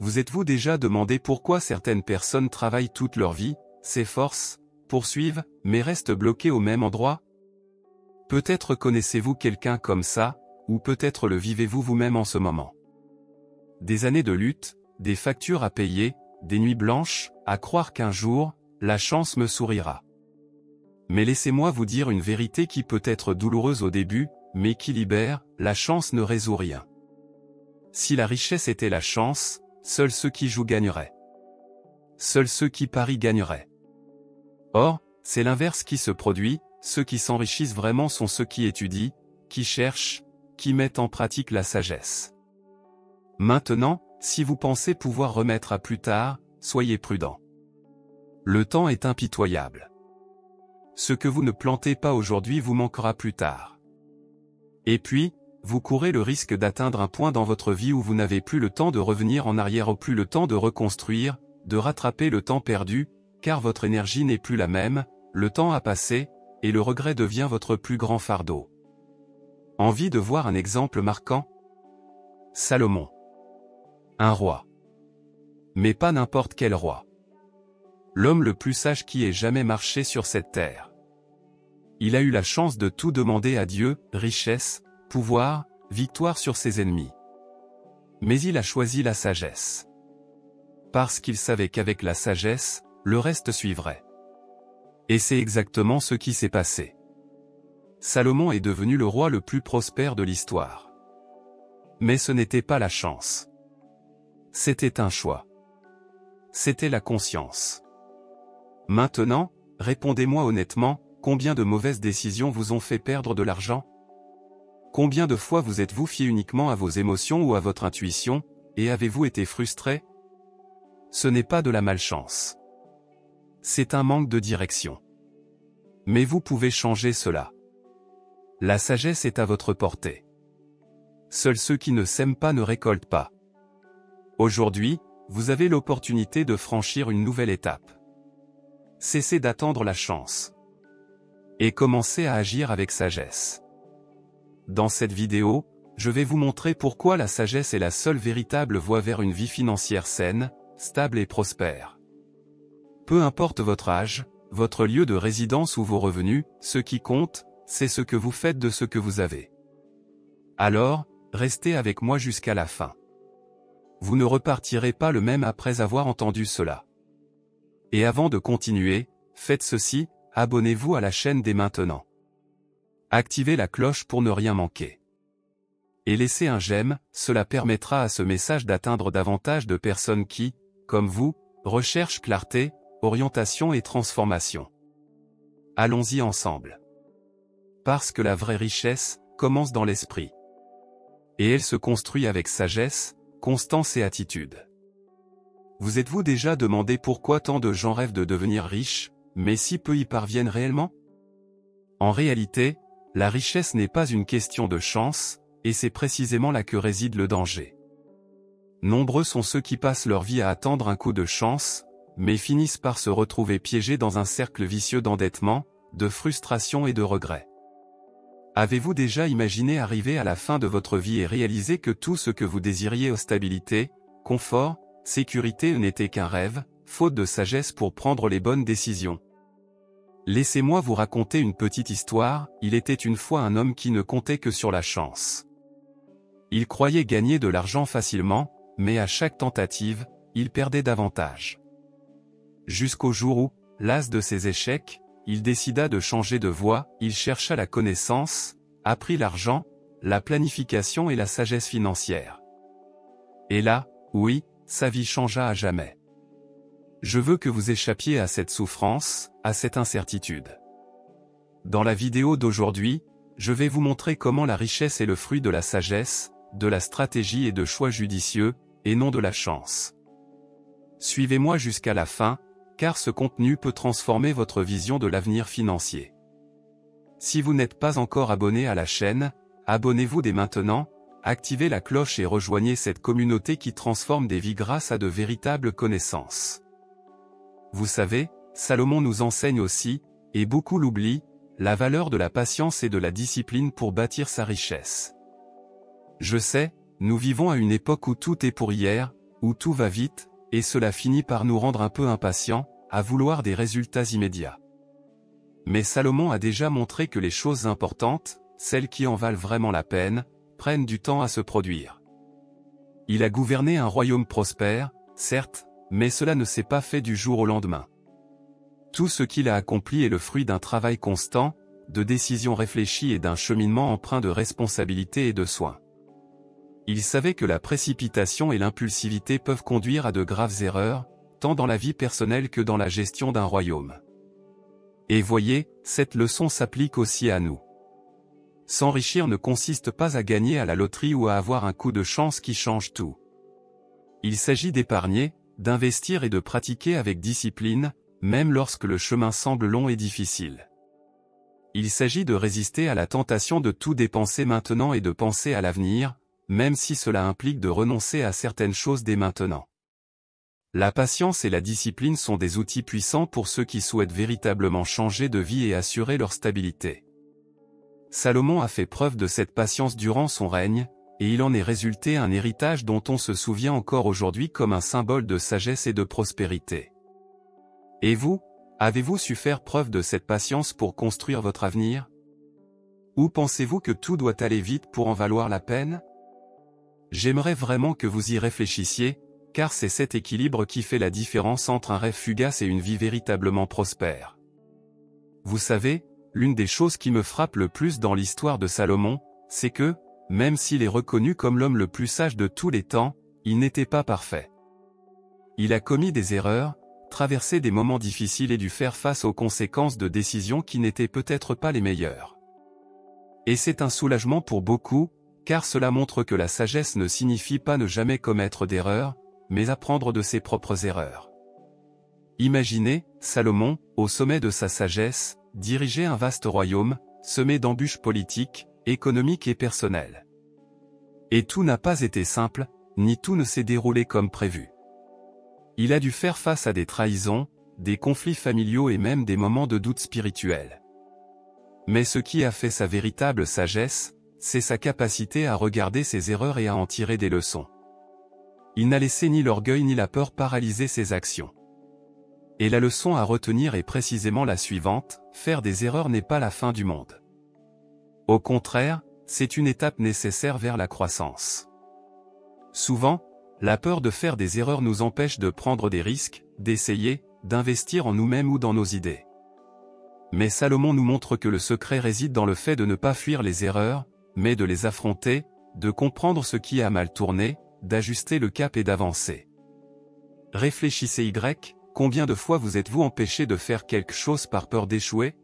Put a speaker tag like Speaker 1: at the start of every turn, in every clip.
Speaker 1: Vous êtes-vous déjà demandé pourquoi certaines personnes travaillent toute leur vie, s'efforcent, poursuivent, mais restent bloquées au même endroit? Peut-être connaissez-vous quelqu'un comme ça, ou peut-être le vivez-vous vous-même en ce moment. Des années de lutte, des factures à payer, des nuits blanches, à croire qu'un jour, la chance me sourira. Mais laissez-moi vous dire une vérité qui peut être douloureuse au début, mais qui libère, la chance ne résout rien. Si la richesse était la chance, seuls ceux qui jouent gagneraient. Seuls ceux qui parient gagneraient. Or, c'est l'inverse qui se produit, ceux qui s'enrichissent vraiment sont ceux qui étudient, qui cherchent, qui mettent en pratique la sagesse. Maintenant, si vous pensez pouvoir remettre à plus tard, soyez prudent. Le temps est impitoyable. Ce que vous ne plantez pas aujourd'hui vous manquera plus tard. Et puis, vous courez le risque d'atteindre un point dans votre vie où vous n'avez plus le temps de revenir en arrière ou plus le temps de reconstruire, de rattraper le temps perdu, car votre énergie n'est plus la même, le temps a passé, et le regret devient votre plus grand fardeau. Envie de voir un exemple marquant? Salomon. Un roi. Mais pas n'importe quel roi. L'homme le plus sage qui ait jamais marché sur cette terre. Il a eu la chance de tout demander à Dieu, richesse, pouvoir, victoire sur ses ennemis. Mais il a choisi la sagesse. Parce qu'il savait qu'avec la sagesse, le reste suivrait. Et c'est exactement ce qui s'est passé. Salomon est devenu le roi le plus prospère de l'histoire. Mais ce n'était pas la chance. C'était un choix. C'était la conscience. Maintenant, répondez-moi honnêtement, combien de mauvaises décisions vous ont fait perdre de l'argent? Combien de fois vous êtes-vous fié uniquement à vos émotions ou à votre intuition, et avez-vous été frustré? Ce n'est pas de la malchance. C'est un manque de direction. Mais vous pouvez changer cela. La sagesse est à votre portée. Seuls ceux qui ne sèment pas ne récoltent pas. Aujourd'hui, vous avez l'opportunité de franchir une nouvelle étape. Cessez d'attendre la chance. Et commencez à agir avec sagesse. Dans cette vidéo, je vais vous montrer pourquoi la sagesse est la seule véritable voie vers une vie financière saine, stable et prospère. Peu importe votre âge, votre lieu de résidence ou vos revenus, ce qui compte, c'est ce que vous faites de ce que vous avez. Alors, restez avec moi jusqu'à la fin. Vous ne repartirez pas le même après avoir entendu cela. Et avant de continuer, faites ceci, abonnez-vous à la chaîne dès maintenant. Activez la cloche pour ne rien manquer. Et laissez un j'aime, cela permettra à ce message d'atteindre davantage de personnes qui, comme vous, recherchent clarté, orientation et transformation. Allons-y ensemble. Parce que la vraie richesse commence dans l'esprit. Et elle se construit avec sagesse, constance et attitude. Vous êtes-vous déjà demandé pourquoi tant de gens rêvent de devenir riches, mais si peu y parviennent réellement? En réalité, la richesse n'est pas une question de chance, et c'est précisément là que réside le danger. Nombreux sont ceux qui passent leur vie à attendre un coup de chance, mais finissent par se retrouver piégés dans un cercle vicieux d'endettement, de frustration et de regret. Avez-vous déjà imaginé arriver à la fin de votre vie et réaliser que tout ce que vous désiriez, stabilité, confort, sécurité n'était qu'un rêve, faute de sagesse pour prendre les bonnes décisions? Laissez-moi vous raconter une petite histoire. Il était une fois un homme qui ne comptait que sur la chance. Il croyait gagner de l'argent facilement, mais à chaque tentative, il perdait davantage. Jusqu'au jour où, las de ses échecs, il décida de changer de voie. Il chercha la connaissance, apprit l'argent, la planification et la sagesse financière. Et là, oui, sa vie changea à jamais. Je veux que vous échappiez à cette souffrance, à cette incertitude. Dans la vidéo d'aujourd'hui, je vais vous montrer comment la richesse est le fruit de la sagesse, de la stratégie et de choix judicieux, et non de la chance. Suivez-moi jusqu'à la fin, car ce contenu peut transformer votre vision de l'avenir financier. Si vous n'êtes pas encore abonné à la chaîne, abonnez-vous dès maintenant, activez la cloche et rejoignez cette communauté qui transforme des vies grâce à de véritables connaissances. Vous savez, Salomon nous enseigne aussi, et beaucoup l'oublient, la valeur de la patience et de la discipline pour bâtir sa richesse. Je sais, nous vivons à une époque où tout est pour hier, où tout va vite, et cela finit par nous rendre un peu impatients, à vouloir des résultats immédiats. Mais Salomon a déjà montré que les choses importantes, celles qui en valent vraiment la peine, prennent du temps à se produire. Il a gouverné un royaume prospère, certes, mais cela ne s'est pas fait du jour au lendemain. Tout ce qu'il a accompli est le fruit d'un travail constant, de décisions réfléchies et d'un cheminement empreint de responsabilité et de soin. Il savait que la précipitation et l'impulsivité peuvent conduire à de graves erreurs, tant dans la vie personnelle que dans la gestion d'un royaume. Et voyez, cette leçon s'applique aussi à nous. S'enrichir ne consiste pas à gagner à la loterie ou à avoir un coup de chance qui change tout. Il s'agit d'épargner, d'investir et de pratiquer avec discipline, même lorsque le chemin semble long et difficile. Il s'agit de résister à la tentation de tout dépenser maintenant et de penser à l'avenir, même si cela implique de renoncer à certaines choses dès maintenant. La patience et la discipline sont des outils puissants pour ceux qui souhaitent véritablement changer de vie et assurer leur stabilité. Salomon a fait preuve de cette patience durant son règne, et il en est résulté un héritage dont on se souvient encore aujourd'hui comme un symbole de sagesse et de prospérité. Et vous, avez-vous su faire preuve de cette patience pour construire votre avenir? Ou pensez-vous que tout doit aller vite pour en valoir la peine? J'aimerais vraiment que vous y réfléchissiez, car c'est cet équilibre qui fait la différence entre un rêve fugace et une vie véritablement prospère. Vous savez, l'une des choses qui me frappe le plus dans l'histoire de Salomon, c'est que, même s'il est reconnu comme l'homme le plus sage de tous les temps, il n'était pas parfait. Il a commis des erreurs, traversé des moments difficiles et dû faire face aux conséquences de décisions qui n'étaient peut-être pas les meilleures. Et c'est un soulagement pour beaucoup, car cela montre que la sagesse ne signifie pas ne jamais commettre d'erreurs, mais apprendre de ses propres erreurs. Imaginez, Salomon, au sommet de sa sagesse, diriger un vaste royaume, semé d'embûches politiques, économiques et personnelles. Et tout n'a pas été simple, ni tout ne s'est déroulé comme prévu. Il a dû faire face à des trahisons, des conflits familiaux et même des moments de doute spirituel. Mais ce qui a fait sa véritable sagesse, c'est sa capacité à regarder ses erreurs et à en tirer des leçons. Il n'a laissé ni l'orgueil ni la peur paralyser ses actions. Et la leçon à retenir est précisément la suivante: faire des erreurs n'est pas la fin du monde. Au contraire, c'est une étape nécessaire vers la croissance. Souvent, la peur de faire des erreurs nous empêche de prendre des risques, d'essayer, d'investir en nous-mêmes ou dans nos idées. Mais Salomon nous montre que le secret réside dans le fait de ne pas fuir les erreurs, mais de les affronter, de comprendre ce qui a mal tourné, d'ajuster le cap et d'avancer. Réfléchissez combien de fois vous êtes-vous empêché de faire quelque chose par peur d'échouer?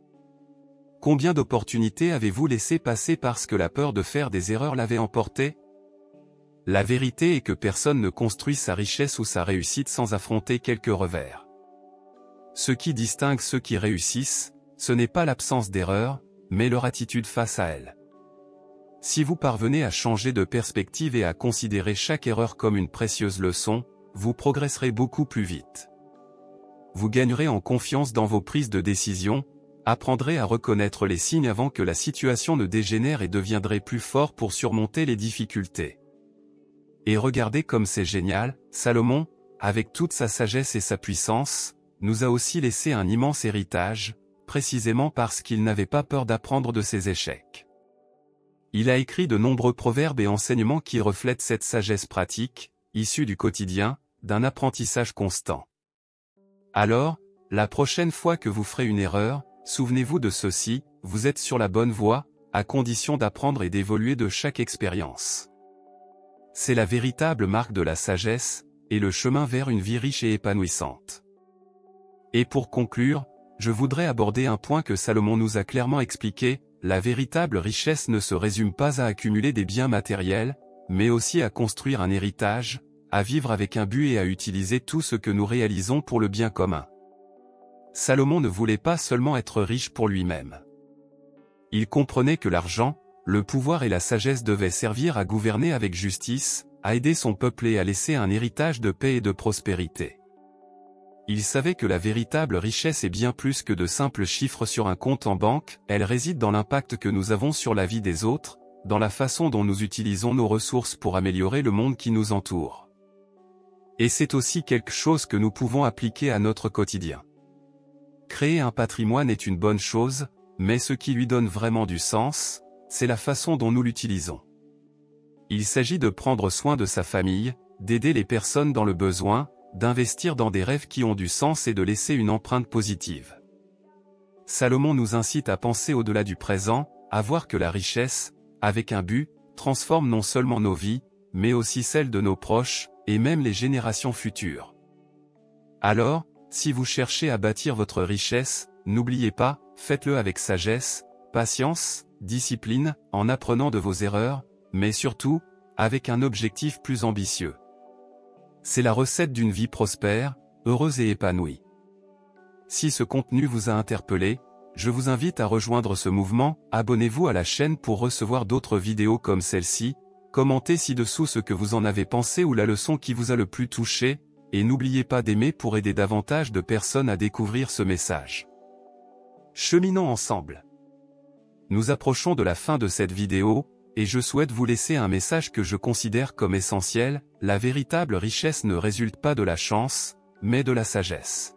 Speaker 1: Combien d'opportunités avez-vous laissé passer parce que la peur de faire des erreurs l'avait emporté? La vérité est que personne ne construit sa richesse ou sa réussite sans affronter quelques revers. Ce qui distingue ceux qui réussissent, ce n'est pas l'absence d'erreurs, mais leur attitude face à elles. Si vous parvenez à changer de perspective et à considérer chaque erreur comme une précieuse leçon, vous progresserez beaucoup plus vite. Vous gagnerez en confiance dans vos prises de décision, apprendrez à reconnaître les signes avant que la situation ne dégénère et deviendrez plus fort pour surmonter les difficultés. Et regardez comme c'est génial, Salomon, avec toute sa sagesse et sa puissance, nous a aussi laissé un immense héritage, précisément parce qu'il n'avait pas peur d'apprendre de ses échecs. Il a écrit de nombreux proverbes et enseignements qui reflètent cette sagesse pratique, issue du quotidien, d'un apprentissage constant. Alors, la prochaine fois que vous ferez une erreur, souvenez-vous de ceci: vous êtes sur la bonne voie, à condition d'apprendre et d'évoluer de chaque expérience. C'est la véritable marque de la sagesse, et le chemin vers une vie riche et épanouissante. Et pour conclure, je voudrais aborder un point que Salomon nous a clairement expliqué: la véritable richesse ne se résume pas à accumuler des biens matériels, mais aussi à construire un héritage, à vivre avec un but et à utiliser tout ce que nous réalisons pour le bien commun. Salomon ne voulait pas seulement être riche pour lui-même. Il comprenait que l'argent, le pouvoir et la sagesse devaient servir à gouverner avec justice, à aider son peuple et à laisser un héritage de paix et de prospérité. Il savait que la véritable richesse est bien plus que de simples chiffres sur un compte en banque, elle réside dans l'impact que nous avons sur la vie des autres, dans la façon dont nous utilisons nos ressources pour améliorer le monde qui nous entoure. Et c'est aussi quelque chose que nous pouvons appliquer à notre quotidien. Créer un patrimoine est une bonne chose, mais ce qui lui donne vraiment du sens, c'est la façon dont nous l'utilisons. Il s'agit de prendre soin de sa famille, d'aider les personnes dans le besoin, d'investir dans des rêves qui ont du sens et de laisser une empreinte positive. Salomon nous incite à penser au-delà du présent, à voir que la richesse, avec un but, transforme non seulement nos vies, mais aussi celles de nos proches, et même les générations futures. Alors, si vous cherchez à bâtir votre richesse, n'oubliez pas, faites-le avec sagesse, patience, discipline, en apprenant de vos erreurs, mais surtout, avec un objectif plus ambitieux. C'est la recette d'une vie prospère, heureuse et épanouie. Si ce contenu vous a interpellé, je vous invite à rejoindre ce mouvement, abonnez-vous à la chaîne pour recevoir d'autres vidéos comme celle-ci, commentez ci-dessous ce que vous en avez pensé ou la leçon qui vous a le plus touché, et n'oubliez pas d'aimer pour aider davantage de personnes à découvrir ce message. Cheminons ensemble. Nous approchons de la fin de cette vidéo, et je souhaite vous laisser un message que je considère comme essentiel, la véritable richesse ne résulte pas de la chance, mais de la sagesse.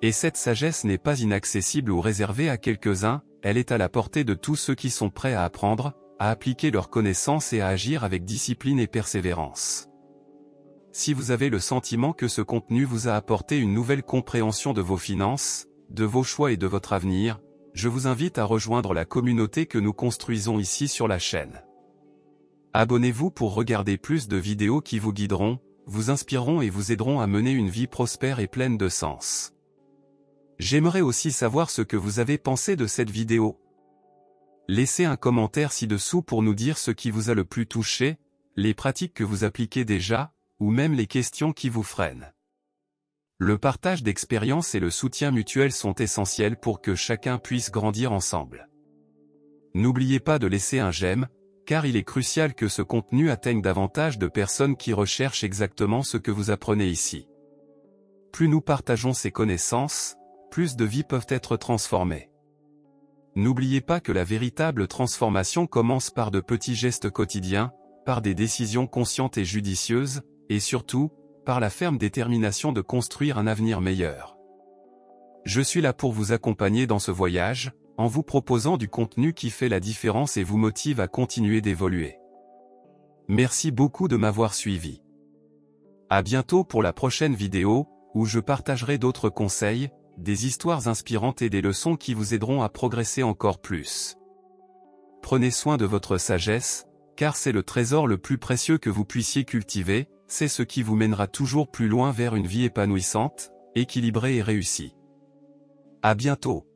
Speaker 1: Et cette sagesse n'est pas inaccessible ou réservée à quelques-uns, elle est à la portée de tous ceux qui sont prêts à apprendre, à appliquer leurs connaissances et à agir avec discipline et persévérance. Si vous avez le sentiment que ce contenu vous a apporté une nouvelle compréhension de vos finances, de vos choix et de votre avenir, je vous invite à rejoindre la communauté que nous construisons ici sur la chaîne. Abonnez-vous pour regarder plus de vidéos qui vous guideront, vous inspireront et vous aideront à mener une vie prospère et pleine de sens. J'aimerais aussi savoir ce que vous avez pensé de cette vidéo. Laissez un commentaire ci-dessous pour nous dire ce qui vous a le plus touché, les pratiques que vous appliquez déjà, ou même les questions qui vous freinent. Le partage d'expériences et le soutien mutuel sont essentiels pour que chacun puisse grandir ensemble. N'oubliez pas de laisser un j'aime, car il est crucial que ce contenu atteigne davantage de personnes qui recherchent exactement ce que vous apprenez ici. Plus nous partageons ces connaissances, plus de vies peuvent être transformées. N'oubliez pas que la véritable transformation commence par de petits gestes quotidiens, par des décisions conscientes et judicieuses, et surtout, par la ferme détermination de construire un avenir meilleur. Je suis là pour vous accompagner dans ce voyage, en vous proposant du contenu qui fait la différence et vous motive à continuer d'évoluer. Merci beaucoup de m'avoir suivi. À bientôt pour la prochaine vidéo, où je partagerai d'autres conseils, des histoires inspirantes et des leçons qui vous aideront à progresser encore plus. Prenez soin de votre sagesse, car c'est le trésor le plus précieux que vous puissiez cultiver, c'est ce qui vous mènera toujours plus loin vers une vie épanouissante, équilibrée et réussie. À bientôt.